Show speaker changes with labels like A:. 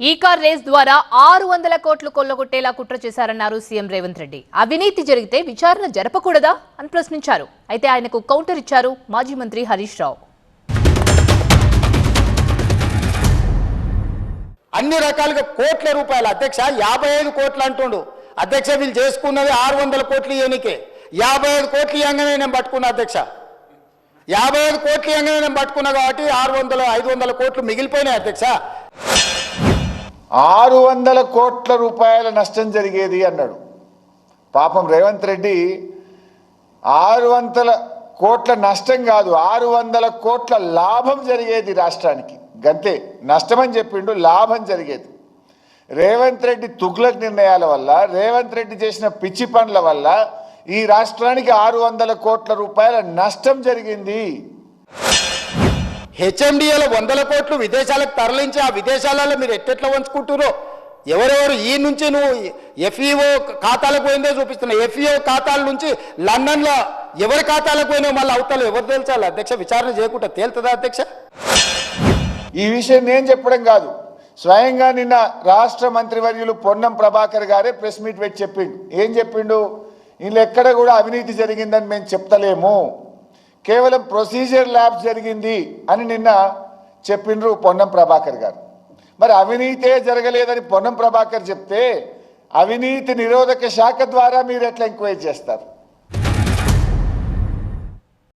A: ఈ car race ద్వారా 600 కోట్లు కొల్లగొట్టేలా కుట్ర చేశారన్నారు సీఎం రేవంత్ రెడ్డి. అవినీతి జరిగితే విచారణ జరపకూడదా అని ప్రశ్నించారు. అయితే ఆయనకు కౌంటర్ ఇచ్చారు మాజీ మంత్రి హరీష్ రావు.
B: అన్ని రకాలుగా కోట్ల రూపాయలు అధ్యక్ష 55 కోట్లు అంటుండు అధ్యక్ష. వీళ్ళు చేసుకున్నది 600 కోట్లు ఇవ్వనికే. 55 కోట్లు ఇవ్వగానే నేను పట్టుకున్నా అధ్యక్ష. 55 కోట్లు ఇవ్వగానే నేను పట్టుకున్నా కాబట్టి 500 కోట్లు మిగిలిపోయినాయి అధ్యక్ష.
C: 600 కోట్ల రూపాయల నష్టం జరిగేది అన్నాడు. పాపం రేవంత్ రెడ్డి 600 కోట్ల నష్టం కాదు, 600 కోట్ల లాభం జరిగేది రాష్ట్రానికి. గంతే, నష్టమని చెప్పిండు, లాభం జరిగేది. రేవంత్ రెడ్డి తుగ్లక్ నిర్ణయాల వల్ల, రేవంత్ రెడ్డి చేసిన పిచ్చి పనుల వల్ల ఈ రాష్ట్రానికి 600 కోట్ల రూపాయల నష్టం జరిగింది.
B: హెచ్ఎండిఏలో 100 కోట్లు విదేశాలకు తరలించి ఆ విదేశాలలో మీరు ఎట్టెట్లా వంచుకుంటురో ఎవరెవరు ఈ నుంచి నువ్వు ఎఫ్ఈఓ ఖాతాలకు పోయిందే చూపిస్తున్నావు. ఎఫ్ఈఓ ఖాతాల నుంచి లండన్లో ఎవరి ఖాతాలకు పోయినా మళ్ళీ అవతల ఎవరు తేల్చాలి అధ్యక్ష? విచారణ చేయకుండా తేలుతుందా అధ్యక్ష?
C: ఈ విషయం నేను చెప్పడం కాదు, స్వయంగా నిన్న రాష్ట్ర మంత్రివర్యులు పొన్నం ప్రభాకర్ గారే ప్రెస్ మీట్ పెట్టి చెప్పిండు. ఏం చెప్పిండు? వీళ్ళు ఎక్కడ కూడా అవినీతి జరిగిందని మేము చెప్తలేము, కేవలం ప్రొసీజర్ ల్యాబ్స్ జరిగింది అని నిన్న చెప్పిండ్రు పొన్నం ప్రభాకర్ గారు. మరి అవినీతే జరగలేదని పొన్నం ప్రభాకర్ చెప్తే అవినీతి నిరోధక శాఖ ద్వారా మీరు ఎట్లా ఎంక్వైరీ చేస్తారు?